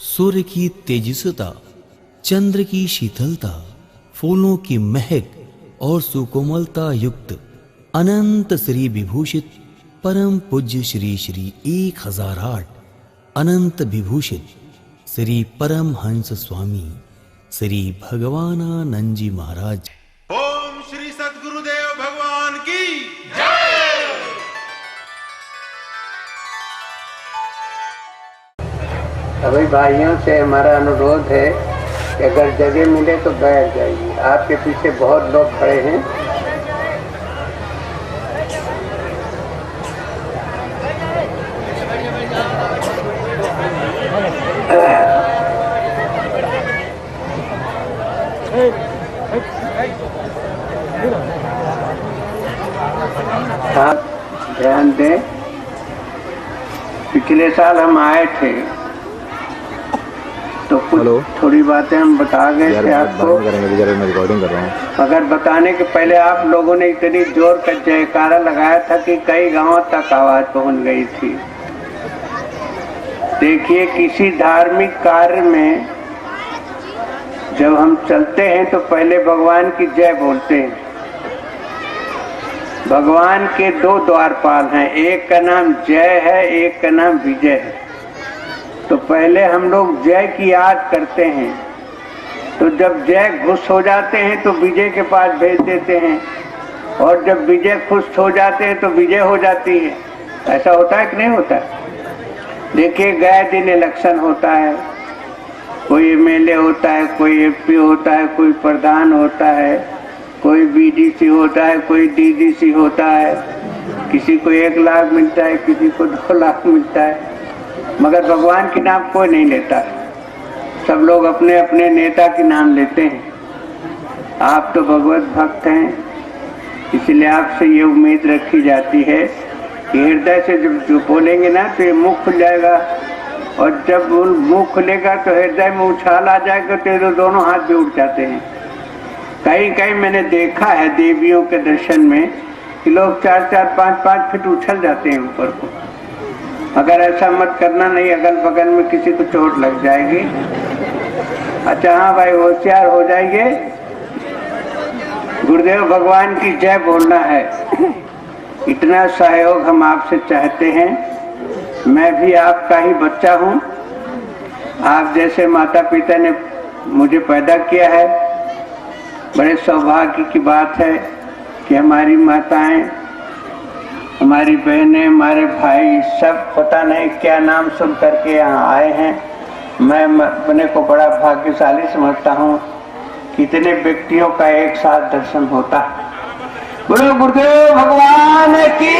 सूर्य की तेजस्विता, चंद्र की शीतलता, फूलों की महक और सुकोमलता युक्त अनंत श्री विभूषित परम पूज्य श्री श्री 1008 अनंत विभूषित श्री परमहंस स्वामी श्री भगवानानंद जी महाराज। ओम श्री सद्गुरुदेव भगवान की सभी भाइयों से हमारा अनुरोध है कि अगर जगह मिले तो बैठ जाइए। आपके पीछे बहुत लोग खड़े हैं। आप ध्यान दें, पिछले साल हम आए थे तो कुछ थोड़ी बातें हम बता गए थे आपको। मैं रिकॉर्डिंग कर रहा हूँ। मगर बताने के पहले आप लोगों ने इतनी जोर का जयकारा लगाया था कि कई गांवों तक आवाज पहुंच गई थी। देखिए, किसी धार्मिक कार्य में जब हम चलते हैं तो पहले भगवान की जय बोलते हैं। भगवान के दो द्वारपाल हैं, एक का नाम जय है, एक का नाम विजय है। तो पहले हम लोग जय की याद करते हैं, तो जब जय खुश हो जाते हैं तो विजय के पास भेज देते हैं, और जब विजय खुश हो जाते हैं तो विजय हो जाती है। ऐसा होता है कि नहीं होता? देखिए, गए दिन इलेक्शन होता है, कोई एमएलए होता है, कोई एमपी होता है, कोई प्रधान होता है, कोई बीडीसी होता है, कोई डीडीसी होता है। किसी को 1 लाख मिलता है, किसी को 2 लाख मिलता है, मगर भगवान के नाम कोई नहीं लेता। सब लोग अपने अपने नेता के नाम लेते हैं। आप तो भगवत भक्त हैं, इसलिए आपसे ये उम्मीद रखी जाती है कि हृदय से जब जो बोलेंगे ना तो ये मुंह खुल जाएगा, और जब मुंह खुलेगा तो हृदय में उछाल आ जाएगा, तो दोनों हाथ भी उठ जाते हैं। कहीं कहीं मैंने देखा है देवियों के दर्शन में कि लोग 4-4, 5-5 फीट उछल जाते हैं ऊपर को। अगर ऐसा मत करना, नहीं अगल बगल में किसी को चोट लग जाएगी। अच्छा हाँ भाई, होशियार हो जाइए। गुरुदेव भगवान की जय बोलना है, इतना सहयोग हम आपसे चाहते हैं। मैं भी आपका ही बच्चा हूँ। आप जैसे माता पिता ने मुझे पैदा किया है, बड़े सौभाग्य की बात है कि हमारी माताएं, हमारी बहनें, हमारे भाई सब पता नहीं क्या नाम सुन करके यहाँ आए हैं। मैं अपने को बड़ा भाग्यशाली समझता हूँ। कितने व्यक्तियों का एक साथ दर्शन होता है। बोलो गुरुदेव भगवान की।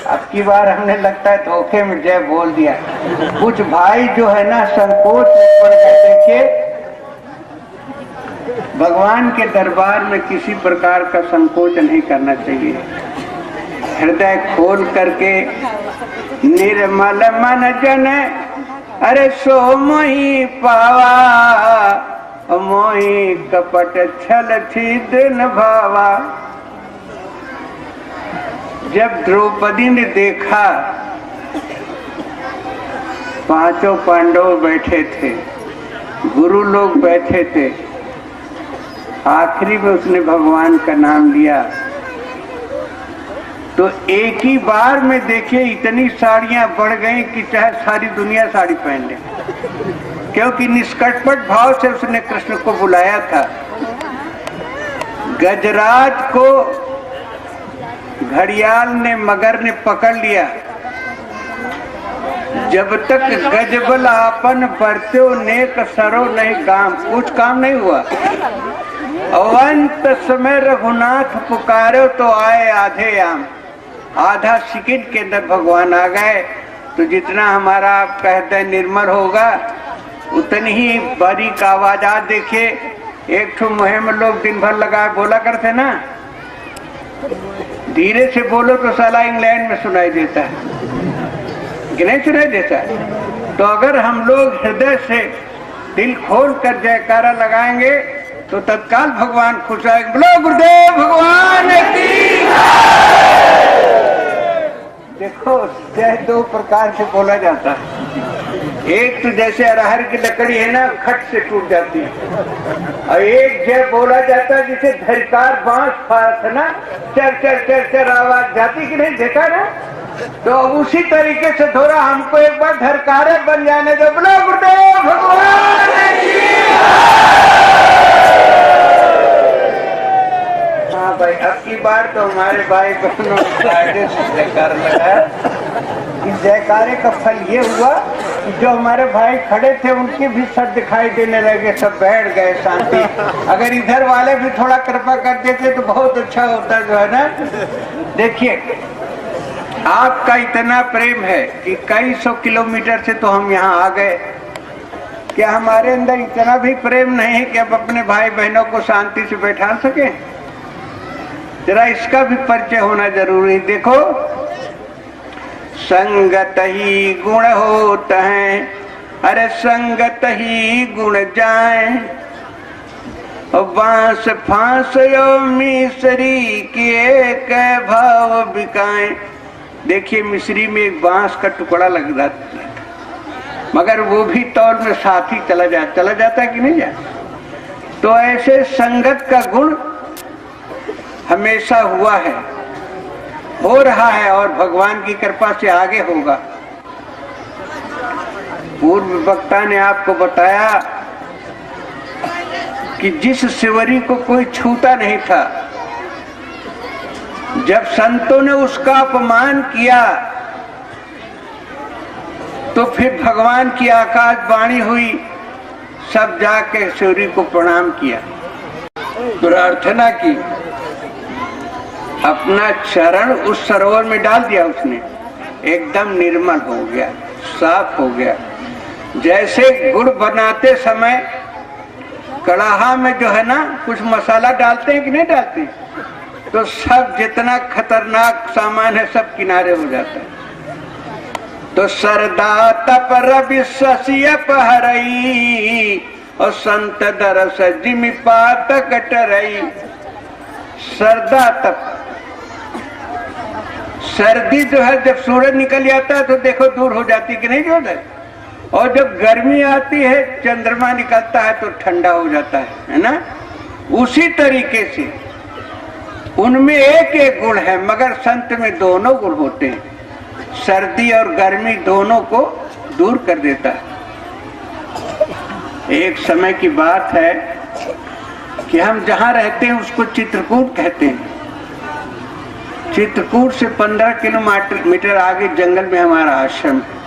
अब की बार हमने लगता है धोखे में जय बोल दिया। कुछ भाई जो है ना संकोच में पड़ गए। देखिए, भगवान के दरबार में किसी प्रकार का संकोच नहीं करना चाहिए। हृदय खोल करके निर्मल मन जन अरे सो मोहि पावा, मोहि कपट छल छिद्र भावा। जब द्रौपदी ने देखा 5 पांडव बैठे थे, गुरु लोग बैठे थे, आखिरी में उसने भगवान का नाम लिया, तो एक ही बार में देखिए इतनी साड़ियां बढ़ गई कि चाहे सारी दुनिया साड़ी पहन ले, क्योंकि निष्कपट भाव से उसने कृष्ण को बुलाया था। गजराज को घड़ियाल ने, मगर ने पकड़ लिया। जब तक गजबल आपन बरत्यो नेक सरो नहीं काम, कुछ काम नहीं हुआ। अवंत समय रघुनाथ पुकारो तो आए आधे आम। आधा सेकंड के अंदर भगवान आ गए। तो जितना हमारा आपका हृदय निर्मल होगा, उतनी ही बारीक आवाजात। देखिए, एक ठो मुहिम में लोग दिन भर लगा बोला करते ना, धीरे से बोलो तो साला इंग्लैंड में सुनाई देता है कि नहीं सुनाई देता है। तो अगर हम लोग हृदय से दिल खोल कर जयकारा लगाएंगे तो तत्काल भगवान खुश आएंगे। बोलो गुरुदेव भगवान की। देखो जय दो प्रकार से बोला जाता है। एक तो जैसे अरहर की लकड़ी है ना, खट से टूट जाती है, और एक जय बोला जाता है जिसे धरकार बांस फाड़ ना, चर चर चर चर आवाज जाती कि नहीं, देखा ना। तो उसी तरीके से थोड़ा हमको एक बार धरकारे बन जाने दो। बोलो गुरुदेव भगवान की। हाँ भाई, अब की बार तो हमारे भाई बहनों ने जयकार लगाया। इस जयकारे का फल ये हुआ कि जो हमारे भाई खड़े थे उनके भी सर दिखाई देने लगे, सब बैठ गए शांति। अगर इधर वाले भी थोड़ा कृपा कर देते तो बहुत अच्छा होता जो है ना। देखिए, आपका इतना प्रेम है कि कई सौ किलोमीटर से तो हम यहाँ आ गए। क्या हमारे अंदर इतना भी प्रेम नहीं है कि अब अपने भाई बहनों को शांति से बैठा सके? जरा इसका भी परिचय होना जरूरी। देखो, संगत ही गुण होता है, अरे संगत ही गुण जाए, और बांस फांस यो मिसरी के भाव बिकाए। देखिए, मिस्री में एक बांस का टुकड़ा लग जाता है, मगर वो भी तौल में साथ ही चला जाता है कि नहीं जाता। तो ऐसे संगत का गुण हमेशा हुआ है, हो रहा है, और भगवान की कृपा से आगे होगा। पूर्व वक्ता ने आपको बताया कि जिस शिवरी को कोई छूता नहीं था, जब संतों ने उसका अपमान किया तो फिर भगवान की आकाशवाणी हुई, सब जाके शिवरी को प्रणाम किया, प्रार्थना की, अपना चरण उस सरोवर में डाल दिया। उसने एकदम निर्मल हो गया, साफ हो गया। जैसे गुड़ बनाते समय कड़ाहा में जो है ना कुछ मसाला डालते हैं कि नहीं डालते, तो सब जितना खतरनाक सामान है सब किनारे हो जाता है। तो सरदा तप रवि शशिय पहरई, और संत दरस जिमि पात कटरई। सरदा तप, सर्दी जो है जब सूरज निकल जाता है तो देखो दूर हो जाती कि नहीं जो, और जब गर्मी आती है चंद्रमा निकलता है तो ठंडा हो जाता है ना। उसी तरीके से उनमें एक एक गुण है, मगर संत में दोनों गुण होते हैं। सर्दी और गर्मी दोनों को दूर कर देता है। एक समय की बात है कि हम जहाँ रहते हैं उसको चित्रकूट कहते हैं। चित्रकूट से 15 किलोमीटर आगे जंगल में हमारा आश्रम है।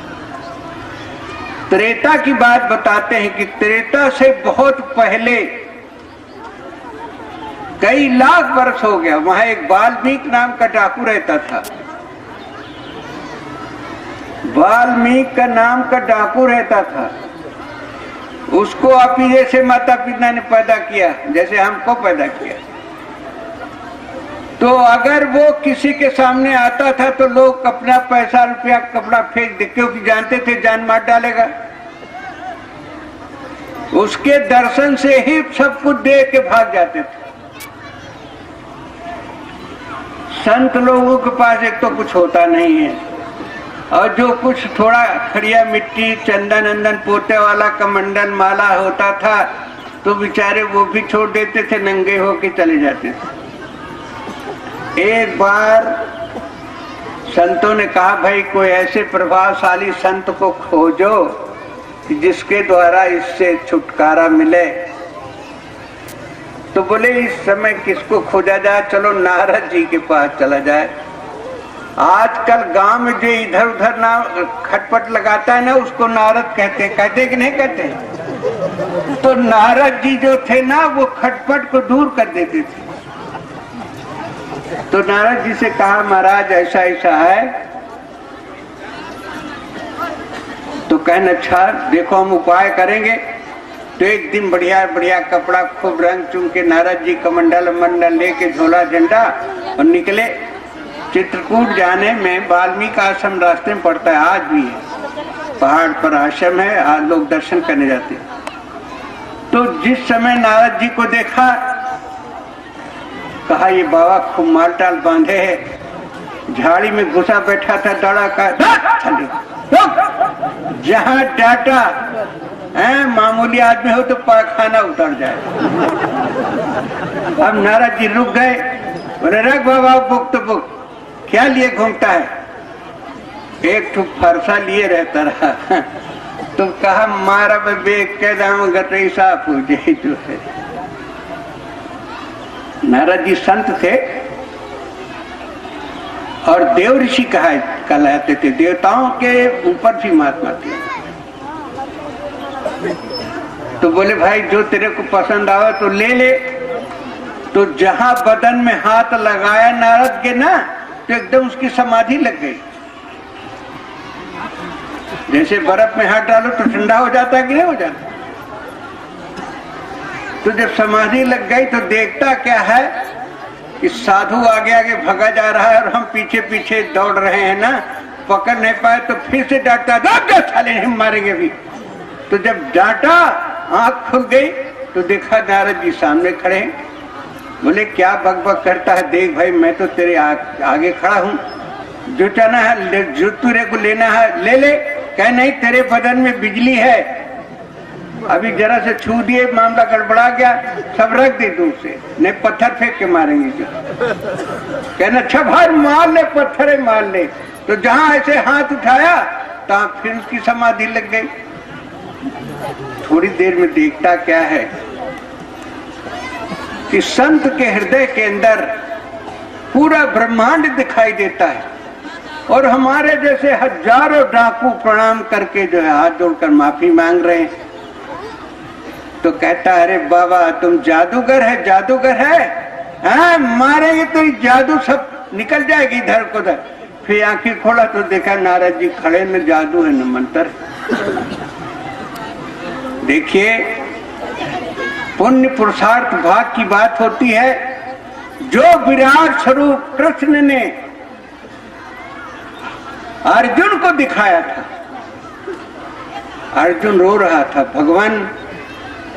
त्रेता की बात बताते हैं कि त्रेता से बहुत पहले कई लाख वर्ष हो गया, वहां एक वाल्मीकि नाम का डाकू रहता था। वाल्मीकि का नाम का डाकू रहता था। उसको अपनी जैसे माता पिता ने पैदा किया, जैसे हमको पैदा किया। तो अगर वो किसी के सामने आता था तो लोग अपना पैसा रुपया कपड़ा फेंक दे, क्योंकि जानते थे जान मार डालेगा। उसके दर्शन से ही सब कुछ देख के भाग जाते थे। संत लोगों के पास एक तो कुछ होता नहीं है, और जो कुछ थोड़ा खड़िया मिट्टी चंदन अंदन पोते वाला कमंडल माला होता था तो बेचारे वो भी छोड़ देते थे, नंगे होके चले जाते थे। एक बार संतों ने कहा, भाई कोई ऐसे प्रभावशाली संत को खोजो कि जिसके द्वारा इससे छुटकारा मिले। तो बोले इस समय किसको खोजा जाए, चलो नारद जी के पास चला जाए। आजकल गांव में जो इधर उधर ना खटपट लगाता है ना, उसको नारद कहते कि नहीं कहते। तो नारद जी जो थे ना वो खटपट को दूर कर देते थे। तो नारद जी से कहा, महाराज ऐसा ऐसा है। तो कहना, अच्छा देखो हम उपाय करेंगे। तो एक दिन बढ़िया बढ़िया कपड़ा खूब रंग चुन के नारद जी कमंडल मंडल लेके झोला झंडा और निकले। चित्रकूट जाने में वाल्मीकि आश्रम रास्ते में पड़ता है, आज भी है, पहाड़ पर आश्रम है, आज लोग दर्शन करने जाते हैं। तो जिस समय नारद जी को देखा, कहा ये बाबा खूब माल टाल बांधे है, झाड़ी में घुसा बैठा था, दौड़ा का जहां डांटा मामूली आदमी हो तो पाखाना उतर जाए। अब नारद जी रुक गए, बोले रख बाबा बुक तो बुक, क्या लिए घूमता है? एक ठुक फरसा लिए रहता रहा। तो कहा मारा बेग के दाम गटई साफ हो जाए जो है। नारद जी संत थे और देव ऋषि कहलाते थे, देवताओं के ऊपर भी महात्मा थे। तो बोले भाई जो तेरे को पसंद आवे तो ले ले। तो जहां बदन में हाथ लगाया नारद के ना, तो एकदम उसकी समाधि लग गई। जैसे बर्फ में हाथ डालो तो ठंडा हो जाता है कि नहीं हो जाता? तो जब समाधि लग गई तो देखता क्या है कि साधु आगे आगे भगा जा रहा है और हम पीछे पीछे दौड़ रहे हैं ना, पकड़ नहीं पाए तो फिर से डांटा, साले हम मारेंगे भी। तो जब डांटा आंख खुल गई तो देखा नारद जी सामने खड़े हैं। बोले क्या बकबक करता है, देख भाई मैं तो तेरे आगे खड़ा हूँ, जो चाहना है जो तुरे को लेना है ले ले। कह नहीं तेरे बदन में बिजली है, अभी जरा से छू दिए मामला गड़बड़ा गया, सब रख दे दूर से, नहीं पत्थर फेंक के मारेंगे जो। कहना अच्छा भाई मार ले, पत्थर मार ले। तो जहां ऐसे हाथ उठाया तहां फिर उसकी समाधि लग गई। थोड़ी देर में देखता क्या है कि संत के हृदय के अंदर पूरा ब्रह्मांड दिखाई देता है और हमारे जैसे हजारों डाकू प्रणाम करके जो है हाथ जोड़कर माफी मांग रहे हैं। तो कहता अरे बाबा तुम जादूगर है, जादूगर है, हाँ मारेंगे तो जादू सब निकल जाएगी इधर को उधर। फिर आंखें खोला तो देखा नारद जी खड़े, न जादू है न मंत्र। देखिए पुण्य पुरुषार्थ भाग की बात होती है। जो विराट स्वरूप कृष्ण ने अर्जुन को दिखाया था, अर्जुन रो रहा था, भगवान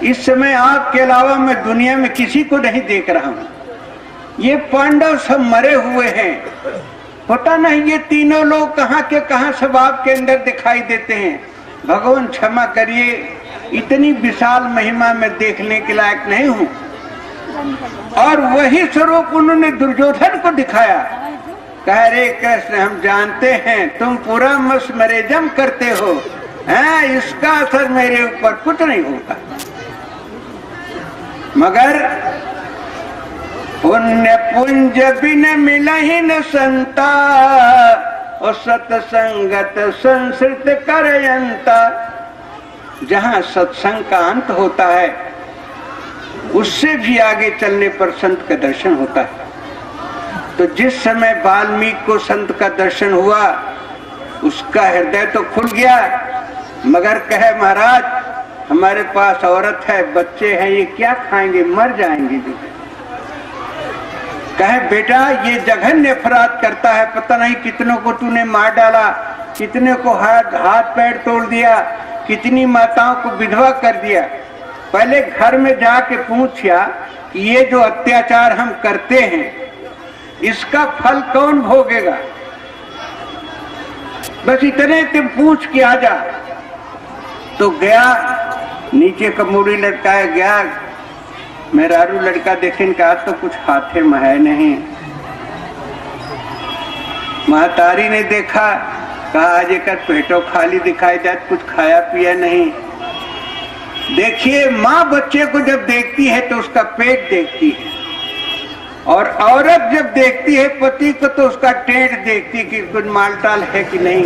इस समय आपके अलावा मैं दुनिया में किसी को नहीं देख रहा हूं, ये पांडव सब मरे हुए हैं, पता नहीं ये तीनों लोग कहां के कहां सब आपके अंदर दिखाई देते हैं। भगवान क्षमा करिए, इतनी विशाल महिमा में देखने के लायक नहीं हूं। और वही स्वरूप उन्होंने दुर्योधन को दिखाया। कह रे कृष्ण हम जानते हैं तुम पूरा मस्मरेजम करते हो, इसका असर मेरे ऊपर कुछ नहीं होगा, मगर पुण्य पुंज बिन मिलहि न संता, और सत्संगत संसृत करयंता। जहां सत्संग का अंत होता है उससे भी आगे चलने पर संत का दर्शन होता है। तो जिस समय वाल्मीकि को संत का दर्शन हुआ उसका हृदय तो खुल गया, मगर कहे महाराज हमारे पास औरत है, बच्चे हैं, ये क्या खाएंगे, मर जाएंगे जो। कहे बेटा ये जघन्य अपराध करता है, पता नहीं कितनों को तूने मार डाला, कितने को हाथ पैर तोड़ दिया, कितनी माताओं को विधवा कर दिया। पहले घर में जाके पूछा कि ये जो अत्याचार हम करते हैं इसका फल कौन भोगेगा, बस इतने तुम पूछ के आ जा। तो गया नीचे कमूरी लटकाया गया, मेहरारू लड़का देखे कहा तो कुछ हाथे में है नहीं। महतारी ने देखा, कहा आज एक पेटो खाली दिखाई जाए, कुछ खाया पिया नहीं। देखिए माँ बच्चे को जब देखती है तो उसका पेट देखती है, और औरत जब देखती है पति को तो उसका टेढ़ देखती कि कुछ मालटाल है कि नहीं।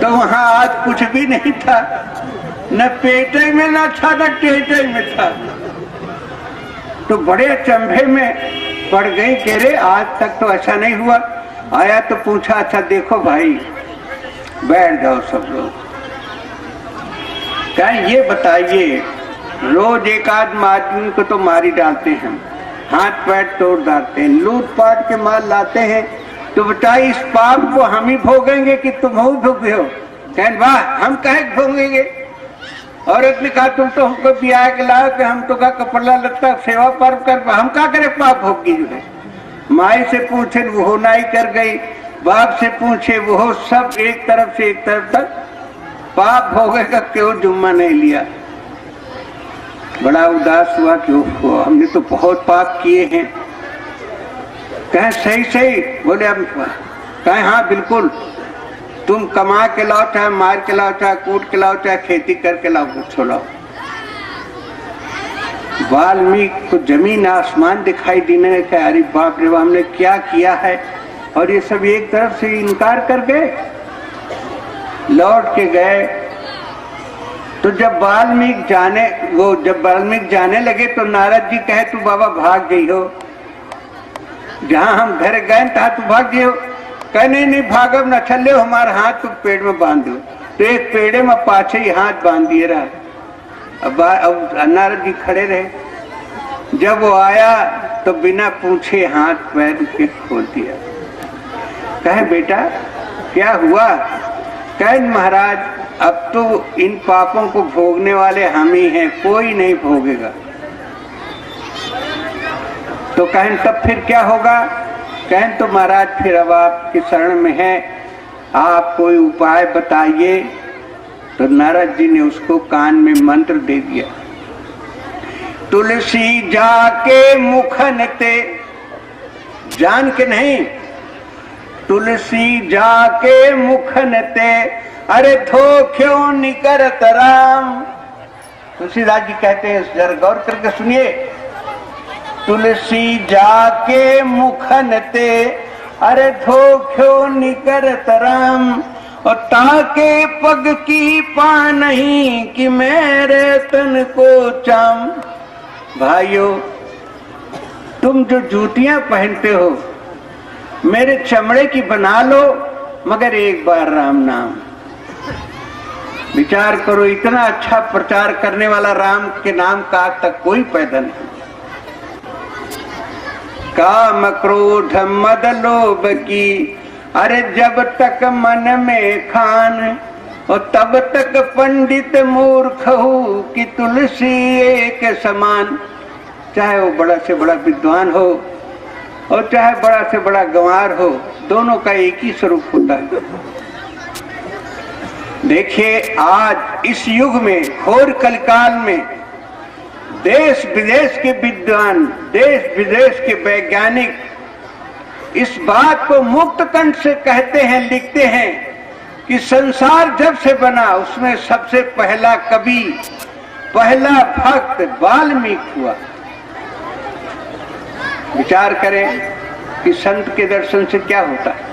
तो वहां आज कुछ भी नहीं था, न पेटे में न था न टेटे में था। तो बड़े अचंभे में पड़ गई, कह रहे आज तक तो ऐसा नहीं हुआ। आया तो पूछा अच्छा देखो भाई बैठ जाओ सब लोग। क्या ये बताइए रोज एक आदमी को तो मारी डालते हैं, हाथ पैर तोड़ डालते हैं, लूटपाट के माल लाते हैं, तो बताइए इस पाप को हम ही भोगेंगे कि तुम हो भोगे हो? कहें वाह हम कहे भोगेंगे। औरत ने कहा तुम तो हमको ब्याह के लाओ कि हम तो का कपड़ा लगता सेवा पर्व कर, हम क्या करे पाप भोगी जो है। माई से पूछे वो नाई कर गई, बाप से पूछे वो, सब एक तरफ से एक तरफ तक पाप हो गए का क्यों जुम्मा नहीं लिया। बड़ा उदास हुआ कि हमने तो बहुत पाप किए हैं। कहें सही सही, बोले हम कहें हाँ बिल्कुल, तुम कमा के लाओ, चाहे मार के लाओ, चाहे कूट के लाओ, चाहे खेती करके लाओ, कुछ लाओ। वाल्मीकि को जमीन आसमान दिखाई देने लगा, अरे बाप रे, हमने क्या किया है। और ये सब एक तरफ से इनकार कर गए, लौट के गए। तो जब वाल्मीकि जाने लगे तो नारद जी कहे तू बाबा भाग गई हो, जहां हम घर गए था तू भाग गई हो। कहे नहीं भागब न चले, हमारा हाथ तो पेड़ में बांध दो। तो एक पेड़े में पाछे ही हाथ बांध दिए रहा। अब नारद जी खड़े रहे। जब वो आया तो बिना पूछे हाथ पैर के खोल दिया। कहे बेटा क्या हुआ। कहे महाराज अब तो इन पापों को भोगने वाले हम ही हैं, कोई नहीं भोगेगा। तो कहें तब फिर क्या होगा। कहें तो महाराज फिर अब आपकी शरण में है, आप कोई उपाय बताइए। तो नारद जी ने उसको कान में मंत्र दे दिया। तुलसी जाके मुखन ते, जान के नहीं, तुलसी जाके मुखन ते, अरे थो क्यों निकरत राम। तुलसीदास जी कहते हैं, जरा गौर करके सुनिए। तुलसी जाके मुखन ते, अरे थो क्यों निकरत राम। और ताके पग की पा नहीं कि मेरे तन को चाम। भाइयों तुम जो जूतियां पहनते हो मेरे चमड़े की बना लो, मगर एक बार राम नाम। विचार करो, इतना अच्छा प्रचार करने वाला राम के नाम का आज तक कोई पैदा नहीं। काम क्रोध मद लोभ की, अरे जब तक मन में खान, और तब तक पंडित मूर्ख हो कि तुलसी एक समान। चाहे वो बड़ा से बड़ा विद्वान हो और चाहे बड़ा से बड़ा गंवार हो, दोनों का एक ही स्वरूप होता है। देखिए आज इस युग में, घोर कलिकाल में, देश विदेश के विद्वान, देश विदेश के वैज्ञानिक इस बात को मुक्त कंठ से कहते हैं, लिखते हैं कि संसार जब से बना उसमें सबसे पहला कवि, पहला भक्त वाल्मीकि हुआ। विचार करें कि संत के दर्शन से क्या होता है।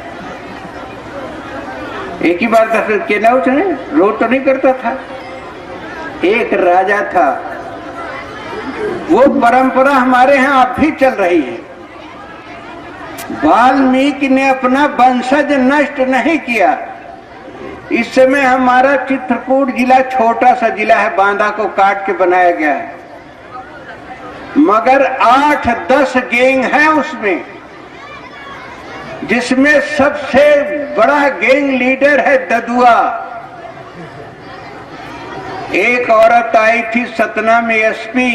एक ही बार दर्शन किया ना उसने, रोज तो नहीं करता था। एक राजा था, वो परंपरा हमारे यहाँ अब भी चल रही है। वाल्मीकि ने अपना वंशज नष्ट नहीं किया। इस समय हमारा चित्रकूट जिला छोटा सा जिला है, बांदा को काट के बनाया गया है, मगर 8-10 गैंग है उसमें, जिसमें सबसे बड़ा गैंग लीडर है ददुआ। एक औरत आई थी सतना में एसपी,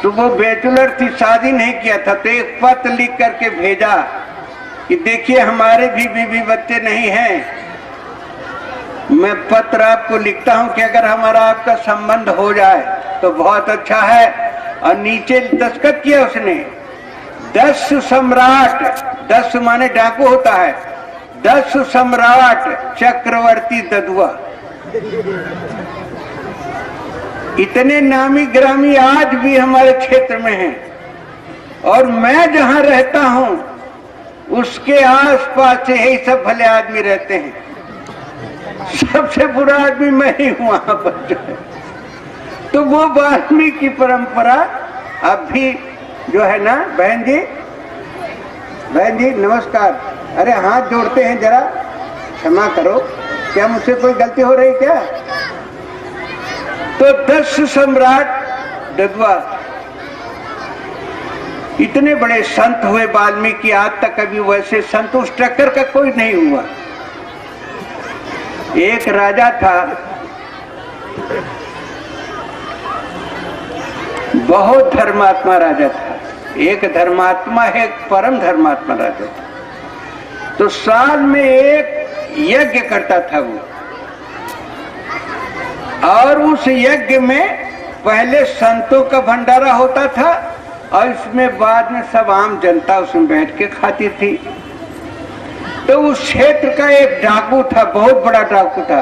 तो वो बैचलर थी, शादी नहीं किया था, तो एक पत्र लिख करके भेजा कि देखिए हमारे भी बीवी बच्चे नहीं हैं, मैं पत्र आपको लिखता हूं कि अगर हमारा आपका संबंध हो जाए तो बहुत अच्छा है। और नीचे दस्तखत किया उसने, 10 सम्राट, 10 माने डाकू होता है, 10 सम्राट चक्रवर्ती ददुआ। इतने नामी ग्रामी आज भी हमारे क्षेत्र में हैं। और मैं जहां रहता हूं उसके आसपास से ही सब भले आदमी रहते हैं। सबसे बुरा आदमी मैं ही हूं वहां पर जो है। तो वो वाल्मीकि की परंपरा अब भी जो है ना। बहन जी नमस्कार। अरे हाथ जोड़ते हैं, जरा क्षमा करो, क्या मुझसे कोई गलती हो रही क्या। तो 10 सम्राट ददुआ, इतने बड़े संत हुए वाल्मीकि, आज तक कभी वैसे संत उस टक्कर का कोई नहीं हुआ। एक राजा था, बहुत धर्मात्मा राजा था, एक धर्मात्मा है, एक परम धर्मात्मा राजा था। तो साल में एक यज्ञ करता था वो, और उस यज्ञ में पहले संतों का भंडारा होता था और इसमें बाद में सब आम जनता उसमें बैठ के खाती थी। तो उस क्षेत्र का एक डाकू था, बहुत बड़ा डाकू था,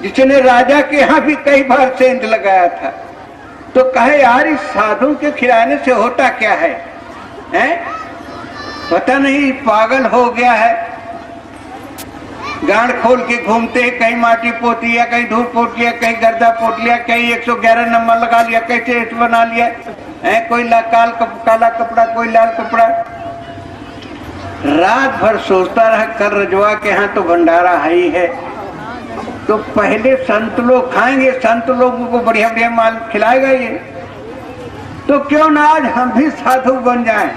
जिसने राजा के यहाँ भी कई बार सेंध लगाया था। तो कहे यार इस साधु के खिलाने से होता क्या है, हैं? पता नहीं पागल हो गया है, गांड खोल के घूमते हैं, कहीं माटी पोत लिया, कहीं धूप पोत लिया, कहीं गर्दा पोत लिया, कहीं 111 नंबर लगा लिया, कहीं टेस्ट बना लिया है, कोई काला कपड़ा, कोई लाल कपड़ा। रात भर सोचता रहा कर रजवा के यहाँ तो भंडारा है ही है, तो पहले संत लोग खाएंगे, संत लोगों को बढ़िया बढ़िया माल खिलाएगा ये, तो क्यों ना आज हम भी साधु बन जाएं।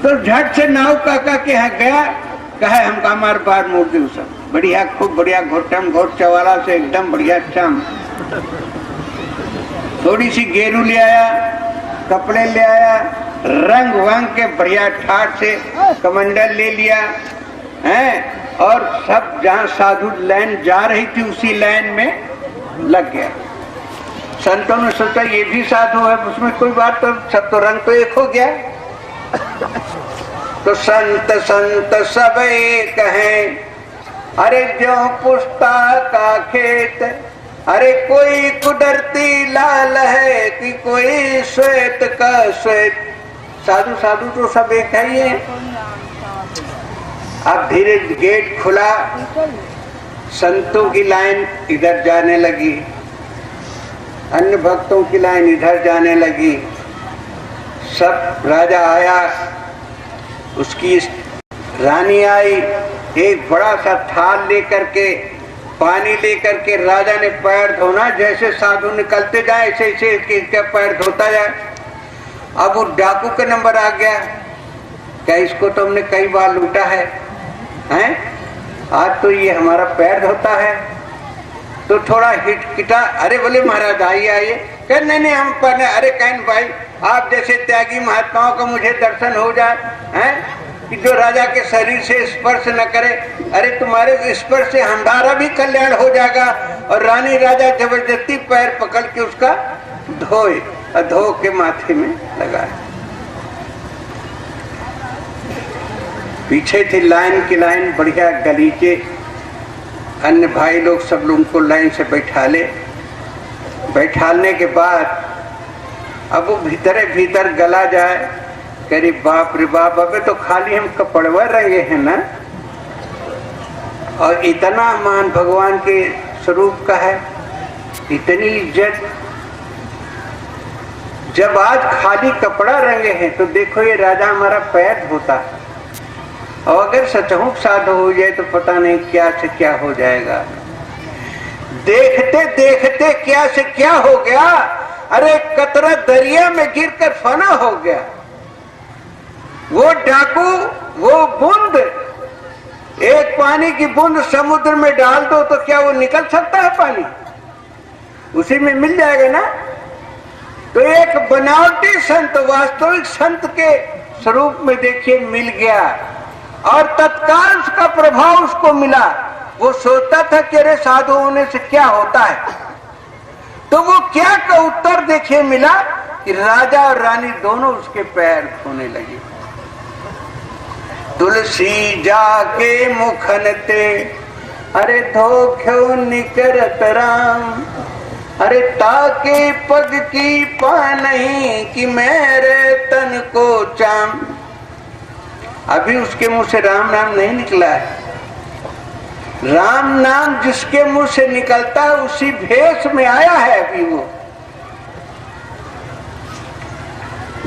तो झट से नाव काका के यहाँ गया, कहे हमका हमारे बार मोड़ दे, सब बढ़िया, खूब बढ़िया घोटम घोट चवाला से एकदम बढ़िया चाम। थोड़ी सी गेरू ले आया, कपड़े ले आया, रंग वंग के बढ़िया ठाट से कमंडल ले लिया है, और सब जहाँ साधु लाइन जा रही थी उसी लाइन में लग गया। संतों ने सोचा ये भी साधु है, उसमें कोई बात, तो सब तो रंग तो एक हो गया। तो संत संत सब एक हैं, अरे जो पुष्ता का खेत, अरे कोई कुदरती लाल है कि कोई श्वेत का श्वेत। साधु साधु तो सब एक है ही है। अब धीरे गेट खुला, संतों की लाइन इधर जाने लगी, अन्य भक्तों की लाइन इधर जाने लगी। सब राजा आया, उसकी रानी आई, एक बड़ा सा थाल लेकर के, पानी लेकर के राजा ने पैर धोना, जैसे साधु निकलते जाए ऐसे ऐसे इसका पैर धोता जाए। अब वो डाकू का नंबर आ गया, क्या इसको तो हमने कई बार लूटा है, हैं? आज तो ये हमारा पैर धोता है। तो थोड़ा हिटकिटा, अरे बोले महाराज आइए आइए, कह नहीं हम पढ़ने, अरे कहन भाई आप जैसे त्यागी महात्माओं का मुझे दर्शन हो जाए, हैं? कि जो राजा के शरीर से स्पर्श न करे, अरे तुम्हारे स्पर्श से हमारा भी कल्याण हो जाएगा। और रानी राजा जबरदस्ती पैर पकड़ के उसका धोए और धो के माथे में लगाए। पीछे थी लाइन की लाइन, बढ़िया गलीचे, अन्य भाई लोग सब लोगों को लाइन से बैठालने के बाद अब वो भीतर गला जाए, करी बाप रे बाप, अबे तो खाली हम कपड़वा रहे हैं ना, और इतना मान भगवान के स्वरूप का है, इतनी इज्जत। जब आज खाली कपड़ा रंगे हैं तो देखो ये राजा हमारा पैर धोता है, और अगर सचमुच साधु हो जाए तो पता नहीं क्या से क्या हो जाएगा। देखते देखते क्या से क्या हो गया, अरे कतरा दरिया में गिरकर फना हो गया। वो डाकू, वो बूंद, एक पानी की बूंद समुद्र में डाल दो तो क्या वो निकल सकता है पानी? उसी में मिल जाएगा ना। तो एक बनावटी संत वास्तविक संत के स्वरूप में देखिए मिल गया, और तत्काल उसका प्रभाव उसको मिला। वो सोचता था कि अरे साधु होने से क्या होता है, तो वो क्या का उत्तर देखिए मिला कि राजा और रानी दोनों उसके पैर धोने लगे। तुलसी जाके मुखन ते, अरे धोख्यो निकरत राम, अरे ताके पग की पा नहीं कि मेरे तन को चाम। अभी उसके मुंह से राम नाम नहीं निकला है। राम नाम जिसके मुंह से निकलता है उसी भेष में आया है अभी वो।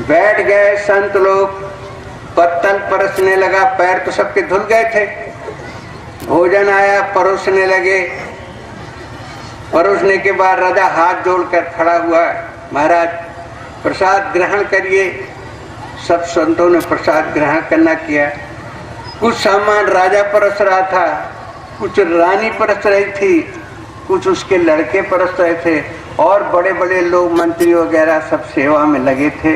बैठ गए संत लोग, पत्तल परसने लगा, पैर तो सबके धुल गए थे। भोजन आया, परोसने लगे। परोसने के बाद राजा हाथ जोड़कर खड़ा हुआ, महाराज प्रसाद ग्रहण करिए। सब संतों ने प्रसाद ग्रहण करना किया। कुछ सामान राजा परस रहा था, कुछ रानी परस रही थी, कुछ उसके लड़के परस रहे थे, और बड़े बड़े लोग मंत्री वगैरह सब सेवा में लगे थे।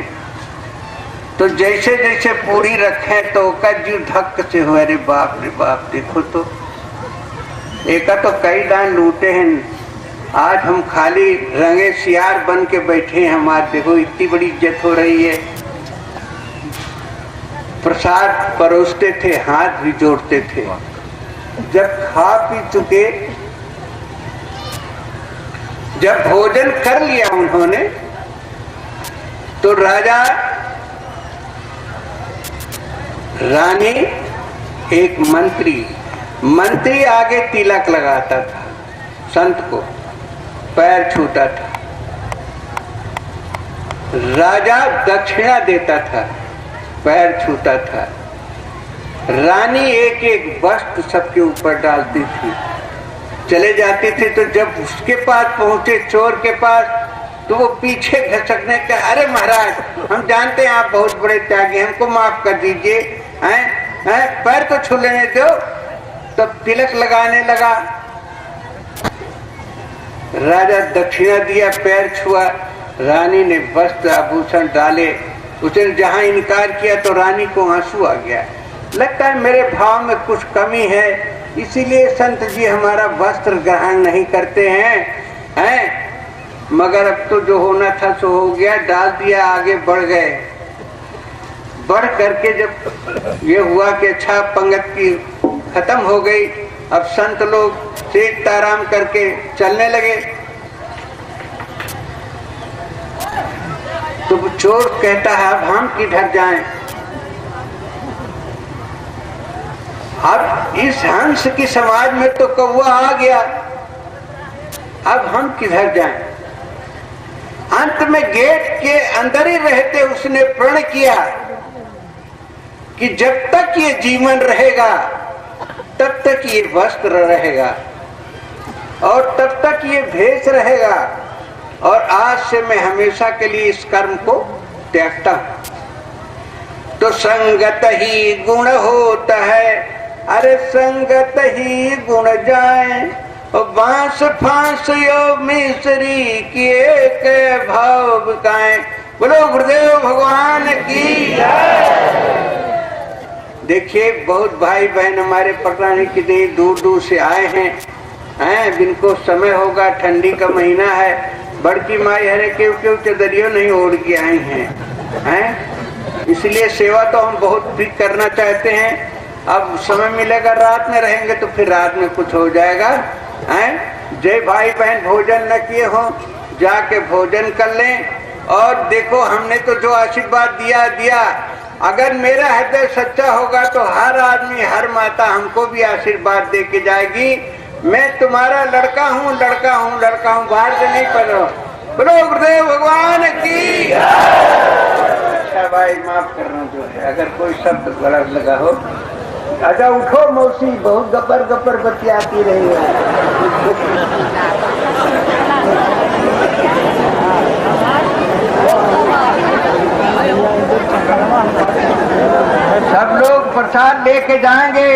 तो जैसे जैसे पूरी रखे तो का जीव धक्क से हो, अरे बाप रे बाप, देखो तो एक तो कई दान लूटे हैं, आज हम खाली रंगे सियार बन के बैठे हैं। हमारे देखो इतनी बड़ी इज्जत हो रही है। प्रसाद परोसते थे, हाथ भी जोड़ते थे। जब खा पी चुके, जब भोजन कर लिया उन्होंने, तो राजा रानी एक मंत्री आगे तिलक लगाता था, संत को पैर छूता था, राजा दक्षिणा देता था, पैर छूता था, रानी एक एक वस्त्र सबके ऊपर डालती थी, चले जाती थी। तो जब उसके पास पहुंचे, चोर के पास, तो वो पीछे घसकने का, अरे महाराज हम जानते हैं आप बहुत बड़े त्यागी, हमको माफ कर दीजिए, पैर तो छू लेने दो। तब तिलक लगाने लगा, राजा दक्षिणा दिया, पैर छुआ, रानी ने वस्त्र आभूषण डाले, उसने जहां इनकार किया तो रानी को आंसू आ गया। लगता है मेरे भाव में कुछ कमी है, इसीलिए संत जी हमारा वस्त्र ग्रहण नहीं करते हैं। मगर अब तो जो होना था सो हो गया, डाल दिया, आगे बढ़ गए। बढ़ करके जब ये हुआ कि अच्छा पंगत की खत्म हो गई, अब संत लोग सेठ आराम करके चलने लगे, तो चोर कहता है अब हम किधर जाएं? अब इस हंस की समाज में तो कौवा आ गया, अब हम किधर जाएं? अंत में गेट के अंदर ही रहते उसने प्रण किया कि जब तक ये जीवन रहेगा तब तक ये वस्त्र रहेगा और तब तक ये भेष रहेगा, और आज से मैं हमेशा के लिए इस कर्म को त्यागता हूं। तो संगत ही गुण होता है, अरे संगत ही गुण जाए, बांस फांस यो मिसरी किए के भाव बिकाए। बोलो गुरुदेव भगवान की। देखिए बहुत भाई बहन हमारे पटना के लिए दूर दूर से आए हैं, जिनको समय होगा, ठंडी का महीना है, बड़की माई हरे क्यों चदरियों नहीं ओढ़ के आई हैं, इसलिए सेवा तो हम बहुत भी करना चाहते हैं। अब समय मिलेगा, रात में रहेंगे तो फिर रात में कुछ हो जाएगा। जय भाई बहन भोजन न किए हो, जाके भोजन कर लें। और देखो हमने तो जो आशीर्वाद दिया, अगर मेरा हृदय सच्चा होगा तो हर आदमी, हर माता हमको भी आशीर्वाद दे के जाएगी। मैं तुम्हारा लड़का हूँ, बाहर से नहीं पढ़ रहा हूँ। बोलो गुरुदेव भगवान की। अच्छा भाई माफ करना जो है, अगर कोई शब्द गलत लगा हो। अच्छा उठो मौसी, बहुत गपर बतियाती रही है। सब लोग प्रसाद लेके जाएंगे,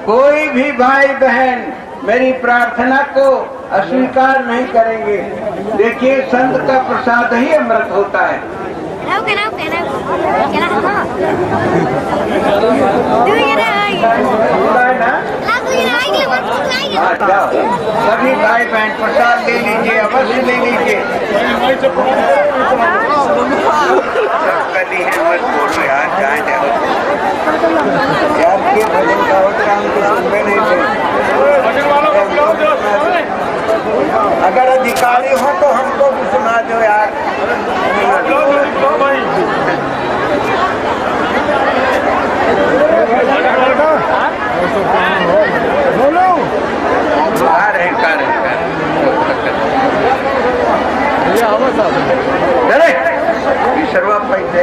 कोई भी भाई बहन मेरी प्रार्थना को अस्वीकार नहीं करेंगे। देखिए संत का प्रसाद ही अमृत होता है। सभी भाई बहन प्रसाद ले लीजिए, अवश्य ले लीजिए। यार के भजन का होता हमको सुनते नहीं थे। अगर अधिकारी हो तो हमको भी सुना दो यार। सर्वा पैसे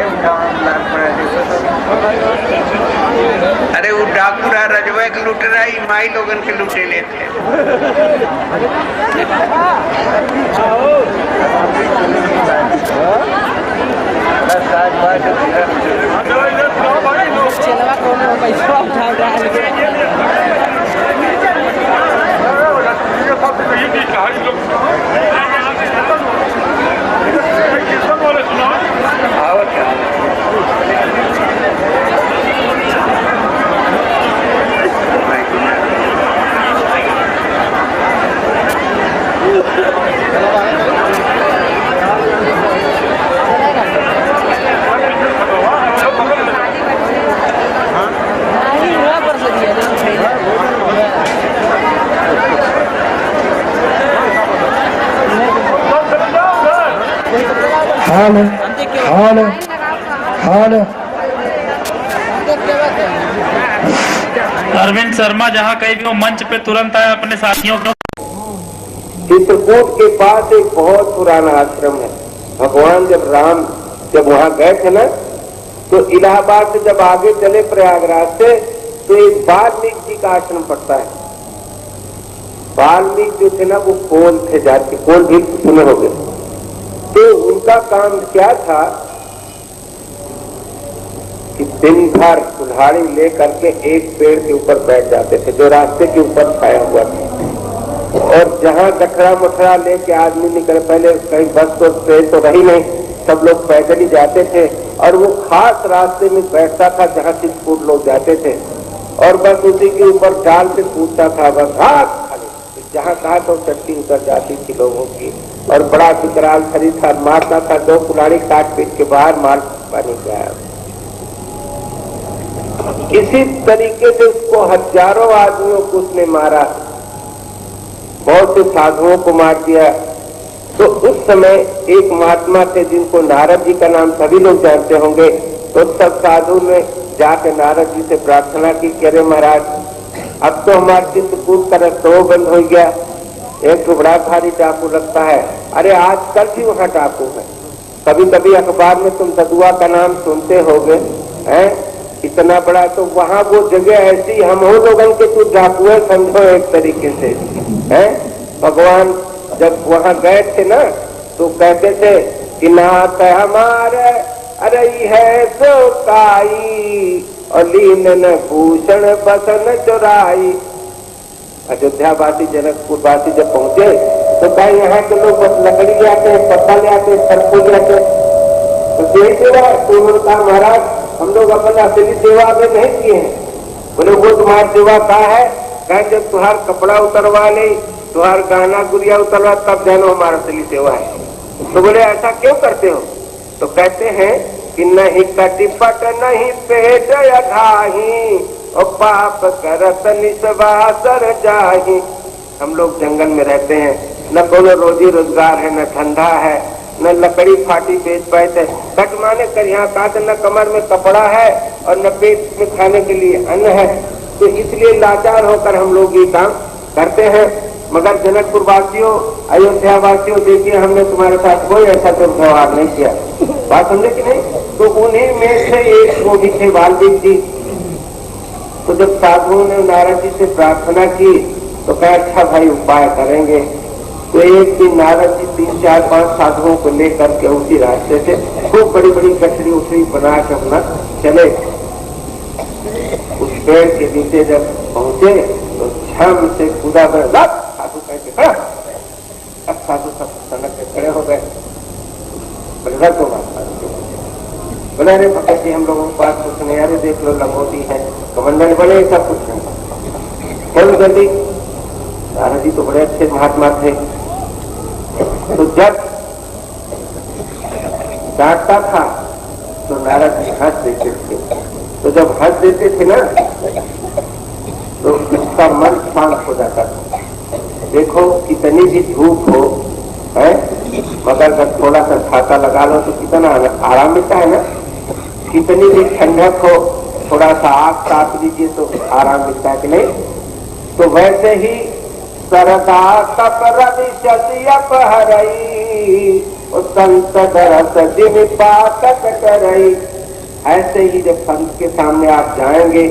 अरे वो डाकुरा रजवे के लुट रहा ही माई लोगन के लुटे लेते। आवत अरविंद शर्मा जहाँ कहीं भी हो मंच पे तुरंत आए अपने साथियों को। चित्रकूट के पास एक बहुत पुराना आश्रम है। भगवान जब वहां गए थे ना, तो इलाहाबाद से जब आगे चले प्रयागराज से, तो एक वाल्मीकि जी का आश्रम पड़ता है। वाल्मीकि जो थे ना, वो कोल थे, जाति कोल भी सुने हो गए। तो उनका काम क्या था कि दिन भर कुल्हाड़ी लेकर के एक पेड़ के ऊपर बैठ जाते थे जो रास्ते के ऊपर छाया हुआ था, और जहां गठरा मठरा लेके आदमी निकले, पहले कहीं बस तो ट्रेन तो रही नहीं, सब लोग पैदल ही जाते थे, और वो खास रास्ते में बैठता था जहां चित्रकूट लोग जाते थे, और बस उसी के ऊपर डाल से कूदता था, बस हाथ खाली जहां कहा तो चट्टी उतर जाती थी लोगों की। और बड़ा विकराल शरीर था, मारता था, 2 कुल्हाड़ी काट पीट के बाहर मार पानी गया। इसी तरीके से उसको हजारों आदमियों को उसने मारा, बहुत से साधुओं को मार दिया। तो उस समय एक महात्मा थे जिनको नारद जी का नाम सभी लोग जानते होंगे। तो सब साधु ने जाके नारद जी से प्रार्थना की कि अरे महाराज, अब तो हमारे चित्रकूट का रास्ता बंद हो गया, एक तो बड़ा भारी डाकू लगता है। अरे आजकल भी वहाँ डाकू है, कभी कभी अखबार में तुम सदुआ का नाम सुनते होगे, हैं इतना बड़ा, तो वहाँ वो जगह ऐसी, हम हो लोगों के तो डाकू है समझो एक तरीके से, हैं। भगवान जब वहाँ गए थे ना, तो कहते थे कि नाथ हमारे अरे है सो काई, और लीन न भूषण बसन चुराई। अयोध्यावासी जनकपुरवासी जब पहुंचे तो कहीं यहाँ के लोग बस लकड़ी ले आते, पत्ता ले आते, सरपू ले आते, तो यही सेवा। तो उन्होंने कहा महाराज, हम लोग अपना असली सेवा अभी नहीं किए हैं। बोले वो तुम्हारी सेवा कहा है? कहे जब तुहार कपड़ा उतरवा ले, तुहार गहना गुड़िया उतरवा, तब जानो हमारा असली सेवा है। तो बोले ऐसा क्यों करते हो? तो कहते हैं कि नहीं कटिपट नहीं पेट अघाही, और पाप करत निस्वासर जाही। हम लोग जंगल में रहते हैं, न कोनो रोजी रोजगार है, न धंधा है, न लकड़ी फाटी बेच पाए थे, कट माने कर यहाँ काट, न कमर में कपड़ा है और न पेट में खाने के लिए अन्न है। तो इसलिए लाचार होकर हम लोग ये काम करते हैं। मगर जनकपुर वासियों, अयोध्या वासियों, देखिए हमने तुम्हारे साथ कोई ऐसा व्यवहार नहीं किया। बात समझे कि नहीं? तो उन्हीं में से एक वो भी थे वाल्मीकि जी। तो जब साधुओं ने नारद जी से प्रार्थना की तो कहा अच्छा भाई उपाय करेंगे। तो एक दिन नारद जी 3, 4, 5 साधुओं को लेकर के उसी रास्ते से खूब बड़ी बड़ी गठरी उठरी बना के अपना चले। उस पेड़ के नीचे जब पहुंचे तो झम से कूदा कर साधु कहते खड़ा। अब साधु सब सनक के खड़े हो गए। बोले तो बोले अरे भगत जी हम लोगों के पास कुछ नहीं, अरे देख लो लंगोटी है, कमंडल बने, सब कुछ नहीं। बोलो जल्दी। नारद जी तो बड़े अच्छे महात्मा थे। तो जब डांटता था तो नारद जी हंस देते थे। तो जब हंस देते थे ना तो उसका मन शांत हो जाता था। देखो कितनी भी धूप हो है, मगर अगर थोड़ा सा छाता लगा लो तो कितना आराम मिलता है ना। कितनी भी ठंडक हो, थोड़ा सा आग ताप लीजिए तो आराम मिलता है कि नहीं। तो वैसे ही सरदा तप रवि शशि अपहरई, संत दरस दिन पातक करई। ऐसे ही जब संत के सामने आप जाएंगे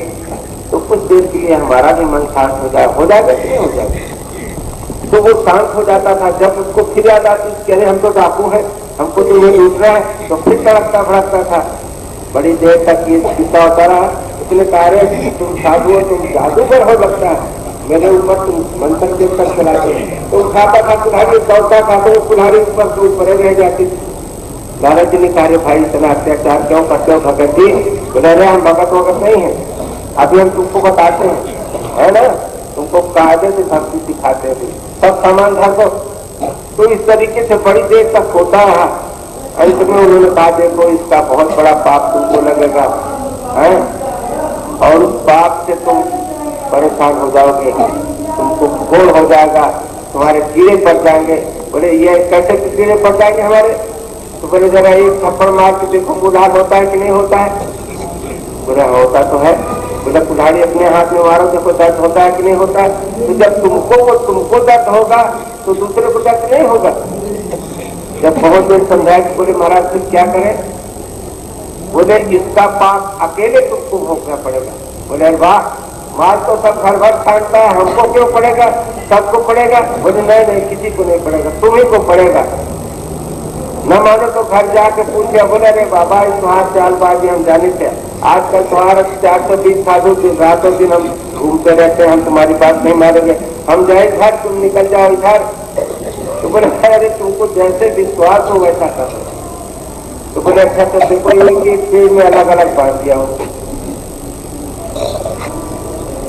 तो कुछ देर के लिए हमारा भी मन शांत हो जाएगा कि नहीं हो जाएगा। तो वो शांत हो जाता था। जब उसको फिर याद आती कि अरे हम तो डाकू है, हमको तो ये लूट रहा है, तो फिर तड़कता भड़कता था। बड़ी देर तक ये चिंता होता रहा। उसने कहा अरे तुम साधु हो, तुम जादूगर हो लगता है, मेरे ऊपर तुम मंत्र देव कर चलाते। तो खाता था कुल्हाड़ी, दौड़ता था तो कुल्हाड़ी ऊपर दूर पड़े रह जाती। नारद जी ने कहा भाई इतना अत्याचार क्यों करते हो भगत जी? बोले अरे हम भगत वगत नहीं है, अभी हम तुमको बताते हैं, है ना, तुमको कायदे से भक्ति सिखाते हैं। सब सामान धर दो, तो इस तरीके से बड़ी देर तक होता रहा। अंत में उन्होंने कहा देखो इसका बहुत बड़ा पाप तुमको लगेगा है, और उस पाप से तुम परेशान हो जाओगे, तुमको घोर हो जाएगा, तुम्हारे कीड़े पड़ जाएंगे। बोले ये कैसे कीड़े पड़ जाएंगे हमारे? तो बोले जरा एक थप्पड़ मार के देखो कुल्हाड़ होता है कि नहीं होता है? बोले होता तो है। बोले कुल्हाड़ी अपने हाथ में मारो देखो दर्द होता है कि नहीं होता है? तो जब तुमको दर्द होगा तो दूसरे को दर्द नहीं होगा। जब बहुत देर समझाया कि बोले महाराज फिर क्या करें? बोले इसका पाप अकेले तुमको भोगना पड़ेगा। बोले वाह, माल तो सब घर भर छांटता है, हमको क्यों पड़ेगा? सबको पड़ेगा। बोले नहीं किसी को नहीं पड़ेगा, तुम्ही को पड़ेगा। न मानो तो घर जाके पूछे, बोले अरे बाबा इस तुम्हार चालबाजी हम जाने थे, आजकल तुम्हारा 420 साधु दिन रातों दिन हम घूमते रहते हैं, हम तुम्हारी बात नहीं मानेंगे, हम जाए घर, तुम निकल जाओ इधर। तो बोले अरे तुमको जैसे विश्वास हो वैसा करो। तो बोले अच्छा तो देखो एक पेड़ में अलग अलग बांध दिया हो,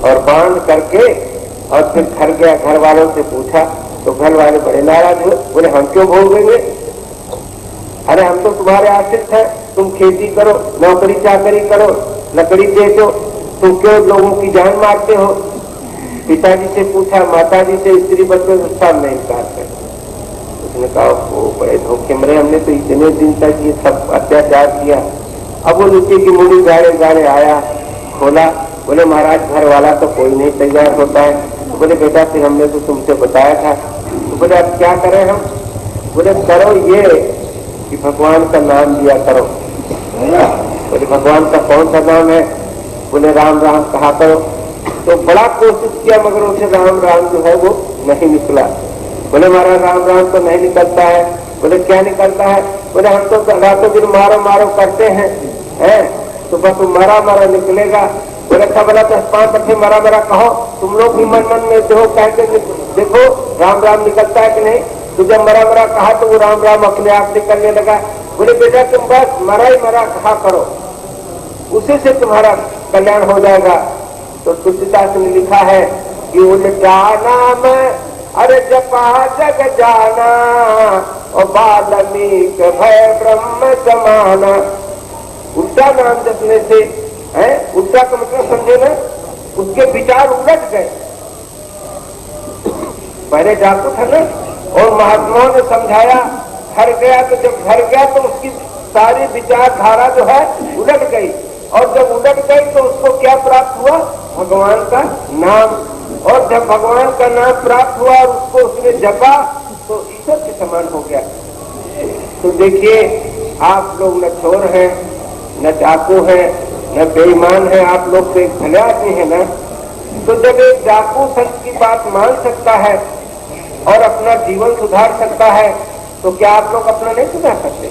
और बांध करके और फिर घर गया, घर वालों से पूछा तो घर वाले बड़े नाराज हुए। बोले हम क्यों भोगेंगे? अरे हम तो तुम्हारे आश्रित हैं, तुम खेती करो, नौकरी चाकरी करो, लकड़ी बेचो, तुम क्यों लोगों की जान मारते हो? पिताजी से पूछा, माताजी से, स्त्री बच्चों से, सब नहीं इनकार कर। उसने कहा वो बड़े धोखे मरे, हमने तो इतने दिन तक ये सब अत्याचार किया। अब वो नीचे की मुड़ी गाड़े गाड़े आया, खोला। बोले महाराज घर वाला तो कोई नहीं तैयार होता है। तो बोले बेटा फिर हमने तो तुमसे बताया था। तो बोले अब क्या करें हम? बोले करो ये कि भगवान का नाम लिया करो। बोले भगवान का कौन सा नाम है? बोले राम राम कहा करो। तो बड़ा कोशिश किया मगर उसे राम राम जो है वो नहीं निकला। बोले महाराज राम राम तो नहीं निकलता है। बोले क्या निकलता है? बोले हम तो रातों दिन मारो मारो करते हैं, तो बस मारा मारा निकलेगा। बोले अच्छा बोला 10-5 दफे मरा मरा कहो, तुम लोग भी मन मन में जो कहते देखो राम राम निकलता है कि नहीं। तो जब मरा मरा कहा तो वो राम राम अपने आप निकलने लगा। बोले बेटा तुम बस मरा ही मरा कहा करो, उसी से तुम्हारा कल्याण हो जाएगा। तो तुलसीदास ने लिखा है कि उल्टा नाम अरे जपा जग जाना और बाल्मीक भय ब्रह्म समाना। उल्टा नाम जपने से है, उल्टा का मतलब समझे ना, उसके विचार उलट गए। पहले डाकू था ना, और महात्माओं ने समझाया, घर गया तो जब घर गया तो उसकी सारी विचारधारा जो है उलट गई, और जब उलट गई तो उसको क्या प्राप्त हुआ? भगवान का नाम। और जब भगवान का नाम प्राप्त हुआ और उसको उसने जपा तो ईश्वर के समान हो गया। तो देखिए आप लोग न चोर हैं, न डाकू हैं, न बेईमान है, आप लोग तो एक भले आदमी है ना। तो जब एक डाकू संत की बात मान सकता है और अपना जीवन सुधार सकता है, तो क्या आप लोग अपना नहीं सुधार सकते?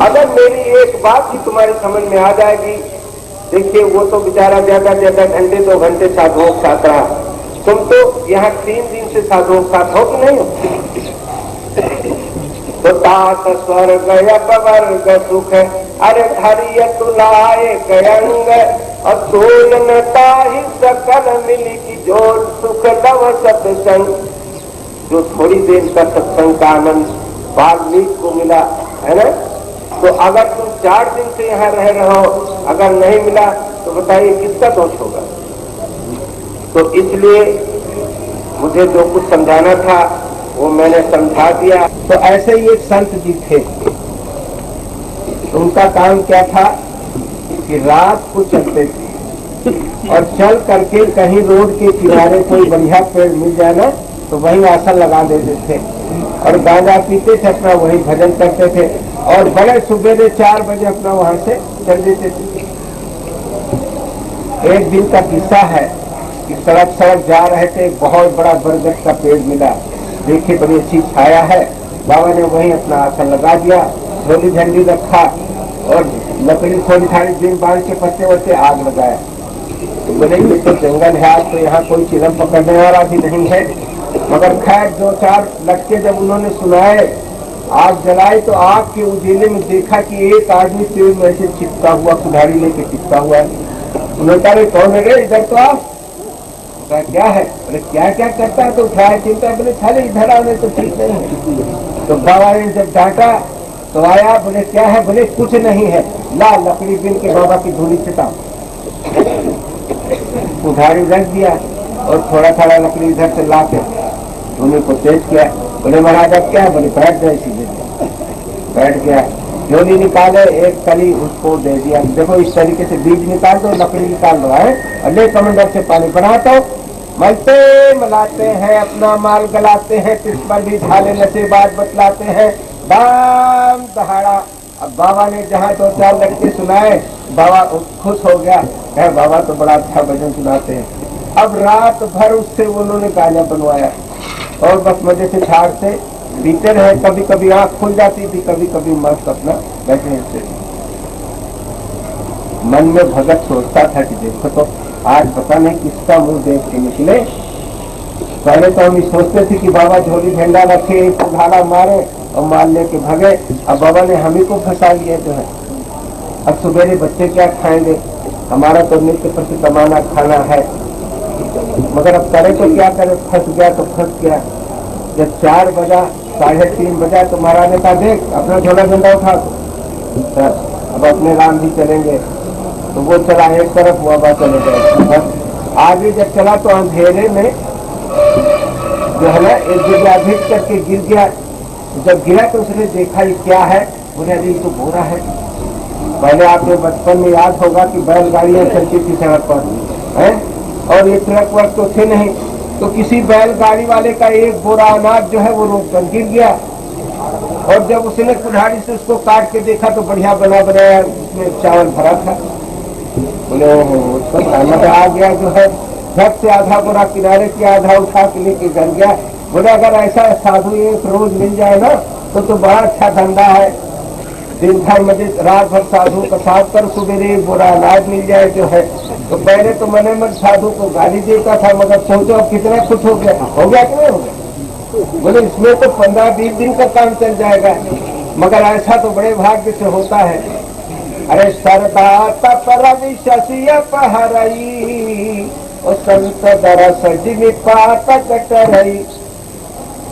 अगर मेरी एक बात ही तुम्हारी समझ में आ जाएगी, देखिए वो तो बेचारा ज्यादा ज्यादा घंटे 2 घंटे साधुओं के साथ रहा, तुम तो यहाँ 3 दिन से साधुओं के साथ हो कि नहीं हो? तो तात स्वर्ग अपवर्ग सुख अरे धरिय तुलाए गयंग और तोलनता ही सकल मिली की जोर सुख लव सत्संग। जो थोड़ी देर का सत्संग का आनंद वाल्मीकि को मिला है ना, तो अगर तुम 4 दिन से यहाँ रह रहे हो, अगर नहीं मिला तो बताइए किसका दोष होगा? तो इसलिए मुझे जो कुछ समझाना था वो मैंने समझा दिया। तो ऐसे ही एक संत जी थे, उनका काम क्या था कि रात को चलते थे और चल करके कहीं रोड के किनारे कोई बढ़िया पेड़ मिल जाए ना तो वहीं आसन लगा देते थे और गांजा पीते थे, अपना वही भजन करते थे और बड़े सुबेरे 4 बजे अपना वहां से चल देते थे। एक दिन का किस्सा है कि सड़क जा रहे थे, एक बहुत बड़ा बरगद का पेड़ मिला, देखिए बड़ी अच्छी छाया है, बाबा ने वहीं अपना आसन लगा दिया, झोली झंडी रखा और लकड़ी थोड़ी दिन बांध के पत्ते वत्ते आग लगाया। तो बोले ये तो जंगल है, आज तो यहाँ कोई चिलम पकड़ने वाला भी नहीं है। मगर खैर 2-4 लटके जब उन्होंने सुनाए, आग जलाई तो आग के उजेले में देखा कि एक आदमी पेड़ में से चिपका हुआ, कुल्हाड़ी लेके चिपका हुआ है। उन्होंने कहा कौन है रे, इधर तो आप। कहा क्या है? बोले क्या क्या करता है? तो उठाया चिंता, बोले थाले इधर आने तो ठीक नहीं है। तो बाबा ने जब डांटा तो आया, बोले क्या है? बोले कुछ नहीं है, ला लकड़ी बिन के बाबा की धूली चिता। उधारी रख दिया और थोड़ा थोड़ा लकड़ी इधर से ला के धूली को तेज किया। बोले महाराज अब क्या है? बोले बैठ जाए सीधे। बैठ गया, झोली निकाले, एक कली उसको दे दिया। देखो इस तरीके से बीज निकाल दो, लकड़ी निकाल दो है, और ले कमंडल से पानी बनाते मलते मलाते हैं, अपना माल गलाते हैं, किस पर भी झाले नशे बात बतलाते हैं, दाम दहाड़ा। अब बाबा ने जहाँ दो चार लड़के सुनाए, बाबा खुश हो गया, है बाबा तो बड़ा अच्छा भजन सुनाते हैं। अब रात भर उससे उन्होंने गाना बनवाया और बस मजे से झाड़ से पीते रहे। कभी कभी आंख खुल जाती थी, कभी कभी मस्त अपना बैठे थे। मन में भगत सोचता था कि देखो तो आज पता नहीं किसका मुंह देख के निकले। पहले तो हम सोचते थे कि बाबा झोली झंडा रखे, एक उघाड़ा मारे और मार लेके भगे। अब बाबा ने हम ही को फंसा लिया जो है। अब सुबेरे बच्चे क्या खाएंगे? हमारा तो नित्य प्रसिद्ध कमाना खाना है, मगर अब करे तो क्या करे? फंस गया तो फंस गया। जब 4 बजा 3:30 बजा तो महाराज ने कहा देख अपना झोला झंडा उठा तो अब अपने राम जी चलेंगे। तो वो चला एक तरफ, बाबा चले गए। आगे जब चला तो अंधेरे में जो है ना एक जगह अधिक करके गिर गया। जब गिरा तो उसने देखा ये क्या है? बोले अरे तो घोड़ा है। पहले आपने बचपन में याद होगा कि बैलगाड़ियां चलती थी सड़क पर, है, और ये ट्रक वर्क तो थे नहीं। तो किसी बैलगाड़ी वाले का एक बोरा अनाज जो है वो रोक कर गिर गया। और जब उसने कुल्हाड़ी से उसको काट के देखा तो बढ़िया बना बनाया उसमें चावल भरा था। बोले उसका खाना आ गया जो है, झट से आधा बोरा किनारे की आधा उठा के लेके घर गया। बोले अगर ऐसा साधु एक रोज मिल जाए ना तो बड़ा अच्छा धंधा है। दिन भर मजे रात भर साधु का साथ कर, सुबेरे बोरा अनाज मिल जाए जो है। तो पहले तो मने मन साधु को गाली देता था, मगर सोचो अब कितना खुश हो गया कि नहीं हो गया? बोले इसमें तो 15-20 दिन का काम चल जाएगा, मगर ऐसा तो बड़े भाग्य से होता है। अरे सरदाता पर शशिया पहरई और संत दरा सजनी पाता कटरई।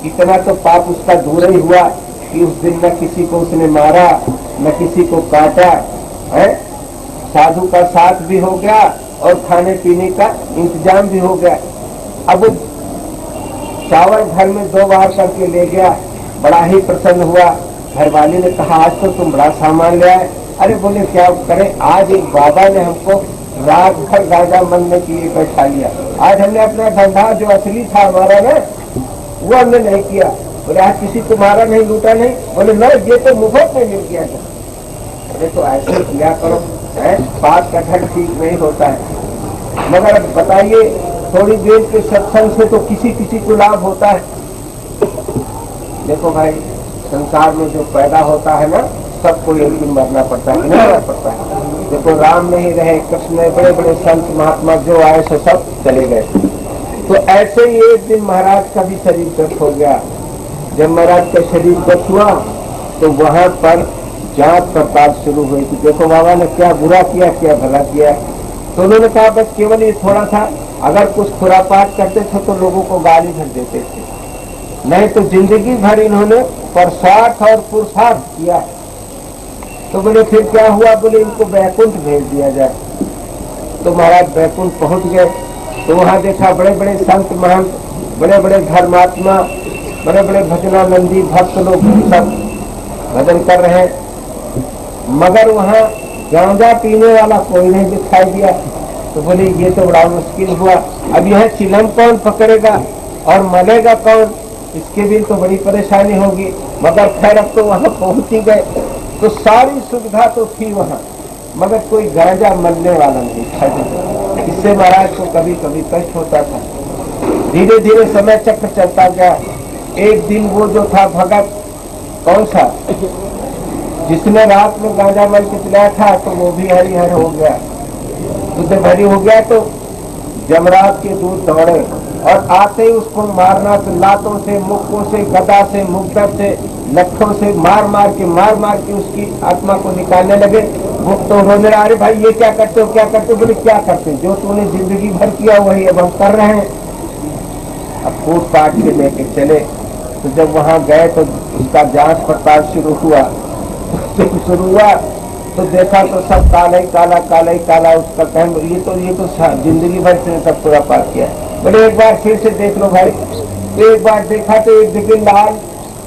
इतना तो पाप उसका दूर ही हुआ कि उस दिन न किसी को उसने मारा न किसी को काटा, है। साधु का साथ भी हो गया और खाने पीने का इंतजाम भी हो गया। अब चावल घर में 2 बार करके ले गया, बड़ा ही प्रसन्न हुआ। घरवाली ने कहा आज तो तुम बड़ा सामान ले आए। अरे बोले क्या करें, आज एक बाबा ने हमको रात भर गाजा मनने के लिए बैठा लिया। आज हमने अपना धंधा जो असली था हमारा ना वो हमने नहीं किया। बोले आज किसी तुम्हारा नहीं लूटा नहीं? बोले न, ये तो मुफ्त में मिल गया था। अरे तो ऐसे किया करो, बात का ढंग ठीक नहीं होता है। मगर अब बताइए थोड़ी देर के सत्संग से तो किसी किसी को लाभ होता है। देखो भाई संसार में जो पैदा होता है ना सबको एक दिन मरना पड़ता है, नहीं मरना पड़ता है। देखो राम नहीं रहे, कृष्ण, बड़े बड़े संत महात्मा जो आए सो सब चले गए। तो ऐसे ही एक दिन महाराज का भी शरीर गत हो गया। जब महाराज का शरीर गत हुआ तो वहां पर जांच पड़ताल शुरू हुई कि देखो बाबा ने क्या बुरा किया क्या भला किया। तो उन्होंने कहा बस केवल ये थोड़ा सा अगर कुछ खुरापात करते थे तो लोगों को गाली भर देते थे, नहीं तो जिंदगी भर इन्होंने पुरुषार्थ और पुरुषार्थ किया। तो बोले फिर क्या हुआ? बोले इनको बैकुंठ भेज दिया जाए। तो महाराज बैकुंठ पहुंच गए। तो वहां देखा बड़े बड़े संत महंत, बड़े बड़े धर्मात्मा, बड़े बड़े भजनानंदी भक्त लोग सब भजन कर रहे हैं, मगर वहाँ गांजा पीने वाला कोई नहीं दिखाई दिया। तो बोले ये तो बड़ा मुश्किल हुआ। अब यह चिलम कौन पकड़ेगा और मलेगा कौन? इसके भी तो बड़ी परेशानी होगी। मगर खैर अब तो वहाँ पहुँच ही गए। तो सारी सुविधा तो थी वहाँ, मगर कोई गांजा मलने वाला नहीं था। इससे महाराज को कभी कभी कष्ट होता था। धीरे धीरे समय चक्र चलता गया। एक दिन वो जो था भगत कौन सा जिसने रात में गांजा मल के पिलाया था, तो वो भी हरिहर हो गया। तो जब हरि हो गया तो जमरात के दूत दौड़े और आते ही उसको मारना, तो लातों से, मुक्कों से, गदा से, मुक्तर से, लट्ठों से मार मार के उसकी आत्मा को निकालने लगे। वो तो रोने लगा, अरे भाई ये क्या करते हो, क्या करते हो? बोले क्या करते हो, जो तूने जिंदगी भर किया वही अब हम कर रहे हैं। अब फूट पाट के लेके चले, तो जब वहां गए तो उसका जांच पड़ताल शुरू हुआ। तो देखा तो सब काला ही काला, काला ही काला। उसका कहना ये तो जिंदगी भर से सब पूरा पार किया। बोले एक बार फिर से देख लो भाई। तो एक बार देखा तो एक जगह लाल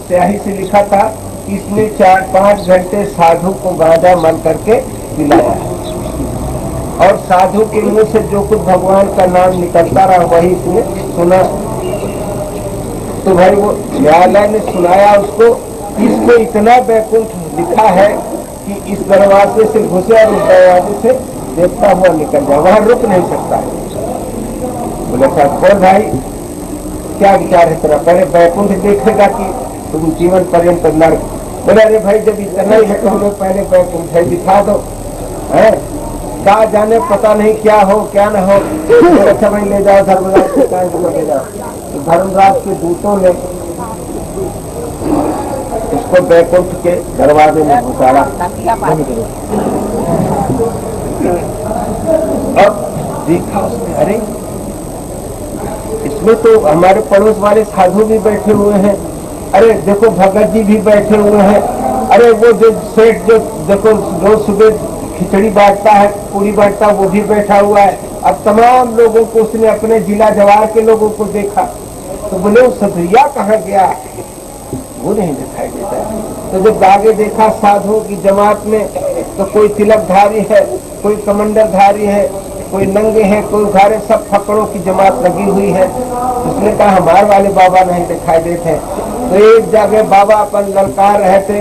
स्याही से लिखा था, इसने 4-5 घंटे साधु को गांजा मन करके पिलाया और साधु के मुंह से जो कुछ भगवान का नाम निकलता रहा वही इसने सुना। तो भाई वो न्यायालय ने सुनाया उसको, इसको इतना बैकुंठ लिखा है कि इस दरवाजे से घुसे और उस दरवाजे से देखता हुआ निकल जाए, वहां रुक नहीं सकता है। बोले साहब बोल भाई क्या विचार है तेरा, पहले बैकुंठ देखेगा कि तुम जीवन पर्यंत नर्क? बोले अरे भाई जब इतना ही है तो हमें पहले बैकुंठ है दिखा दो, है कहा जाने पता नहीं क्या हो क्या न हो। अच्छा भाई ले जाओ धर्मराज के कान को ले जाओ। तो धर्मराज के दूतों ने उसको बैकुंठ के दरवाजे में घुसाड़ा। अब देखा उसने, अरे इसमें तो हमारे पड़ोस वाले साधु भी बैठे हुए हैं, अरे देखो भगत जी भी बैठे हुए हैं, अरे वो जो सेठ जो देखो रोज सुबह खिचड़ी बांटता है, पूरी बांटता है, वो भी बैठा हुआ है। अब तमाम लोगों को उसने अपने जिला जवार के लोगों को देखा। तो बोले वो सधुइया कहाँ गया, वो नहीं दिखाई देता। तो जब आगे देखा साधुओं की जमात में तो कोई तिलकधारी है, कोई कमंडलधारी है, कोई नंगे हैं, कोई उघारे, सब फकड़ों की जमात लगी हुई है। उसने कहा हमारे वाले बाबा नहीं दिखाई देते। तो एक जगह बाबा अपन ललकार रहे थे,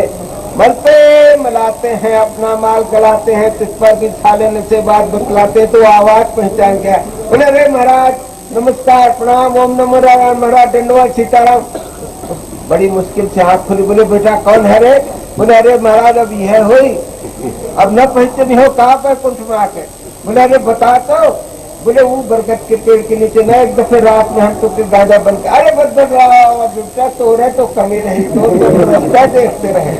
मलते मलाते हैं, अपना माल गलाते हैं, तिस पर भी खा लेने से बात बतलाते, तो आवाज पहचान गया। बोले अरे महाराज नमस्कार प्रणाम, ओम नमो नारायण महाराज, दंडवत सीताराम। बड़ी मुश्किल से हाथ खुली। बोले बेटा कौन है रे? बोले अरे महाराज अब यह हुई, अब न पहचान हो कहाँ पर कुंठ में आके। बोले अरे बता तो। बोले वो बरगद के पेड़ के नीचे ना एक दफे रात में हम तो गांजा बन के, अरे बदबा तो रहे तो कमी नहीं तो रास्ता देखते रहे,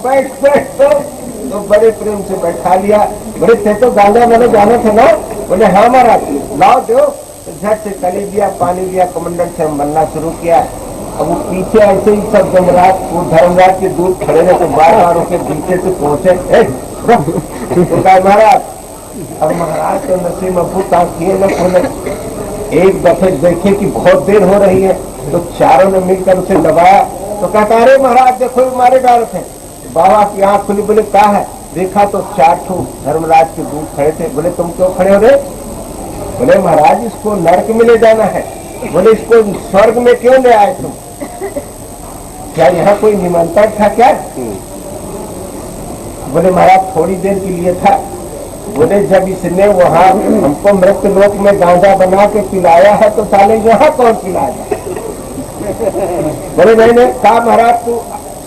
बैठ बैठ तो बड़े प्रेम से बैठा लिया। बोले थे तो गांजा मैंने जाना था ना? बोले हाँ महाराज लाओ दो। तो झट से कली दिया, पानी दिया, कमंडल से हम बनना शुरू किया। अब वो पीछे ऐसे ही सब धर्मराज के दूध खड़े रहे, तो बार बार के पीछे से पहुंचे। तो कहा महाराज, अब महाराज तो नसीम अबू ताकिए न खोले, एक दफे देखे कि बहुत देर हो रही है, तो चारों ने मिलकर उसे दबाया। तो कहता अरे महाराज देखो मारे डाल थे। बाबा की आंख खुली। बोले क्या है? देखा तो 4 धर्मराज के दूध खड़े थे। बोले तुम क्यों खड़े हो रहे? बोले महाराज इसको नरक में ले जाना है। बोले इसको स्वर्ग में क्यों ले आए तुम? क्या यहाँ कोई निमंत्रण था क्या? बोले महाराज थोड़ी देर के लिए था। बोले जब इसने वहाँ हमको मृत लोक में गांजा बना के पिलाया है तो साले यहाँ कौन पिलाया? बोले नहीं कहा महाराज तू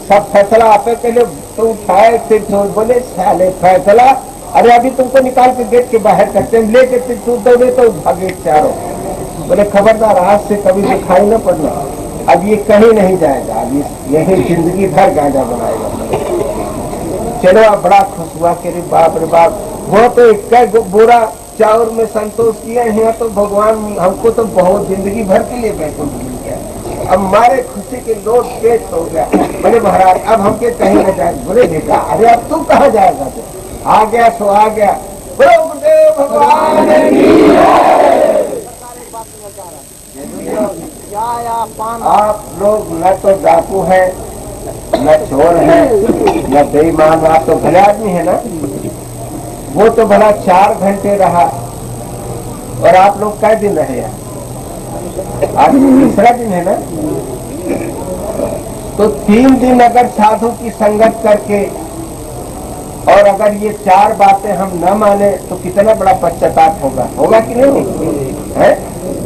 सब फैसला आपे के लिए तो उठाए फिर छोड़। बोले साले फैसला, अरे अभी तुमको निकाल के गेट के बाहर करते हैं, लेके फिर तू दौड़े तो भागे चारों। बोले खबरदार आज से कभी दिखाई न पड़ना, अब ये कहीं नहीं जाएगा, अब यही जिंदगी भर गांजा बनाएगा। चलो अब बड़ा खुश हुआ कि बाप रे बाप, वो तो एक बोरा चाउर में संतोष किया है, तो भगवान हमको तो बहुत जिंदगी भर के लिए बैकुंठ मिल गया, अब हमारे खुशी के लोट पेट हो गया। बोले महाराज अब हमके कहीं न जाए। बोले बेटा अरे अब तू कहाँ जाएगा? तो आ गया सो आ गया। बोले गुरुदेव भगवान आप लोग न तो डाकू है, न चोर है, न बेईमान, आप तो भले आदमी है ना। वो तो भला 4 घंटे रहा और आप लोग कै दिन रहे यार? आज तीसरा दिन है ना। तो 3 दिन अगर साधु की संगत करके और अगर ये 4 बातें हम न माने तो कितना बड़ा पश्चाताप होगा कि नहीं है?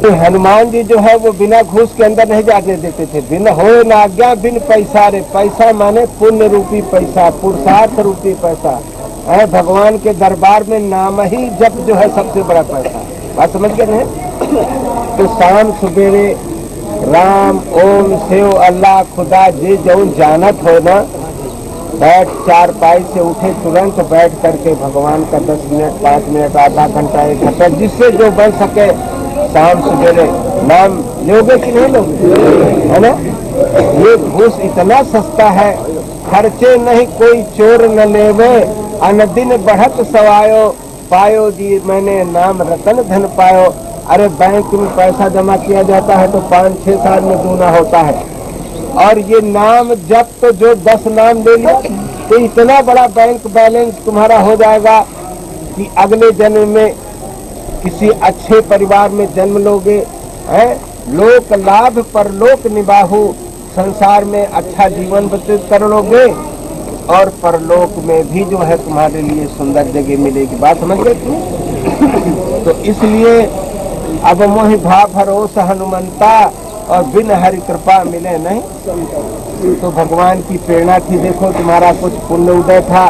तो हनुमान जी जो है वो बिना घूस के अंदर नहीं जाने देते थे। बिना हो न आज्ञा बिन पैसा रे, पैसा माने पुण्य रूपी पैसा, पुरुषार्थ रूपी पैसा है। भगवान के दरबार में नाम ही जप जो है सबसे बड़ा पैसा। बात समझ गए हैं? तो शाम सुबेरे राम ओम शिव अल्लाह खुदा जे जो जानत हो ना, बैठ चारपाई से उठे तुरंत बैठ करके भगवान का 10 मिनट 5 मिनट आधा घंटा 1 घंटा जिससे जो बन सके शाम सवेरे नाम लोगे कि नहीं लोगे, है ना। ये घूस इतना सस्ता है, खर्चे नहीं कोई चोर न लेवे, अनदिन बढ़त सवायो, पायो जी मैंने नाम रतन धन पायो। अरे बैंक में पैसा जमा किया जाता है तो 5-6 साल में दूना होता है, और ये नाम जब तो जो 10 नाम ले लो तो इतना बड़ा बैंक बैलेंस तुम्हारा हो जाएगा कि अगले जन्म में किसी अच्छे परिवार में जन्म लोगे, है। लोक लाभ पर लोक निबाहु, संसार में अच्छा जीवन व्यतीत कर लोगे और परलोक में भी जो है तुम्हारे लिए सुंदर जगह मिलेगी। बात समझ गए तुम? तो इसलिए अब मोहि भाव भरोस हनुमंता, और बिन हरि कृपा मिले नहीं। तो भगवान की प्रेरणा थी, देखो तुम्हारा कुछ पुण्य उदय था,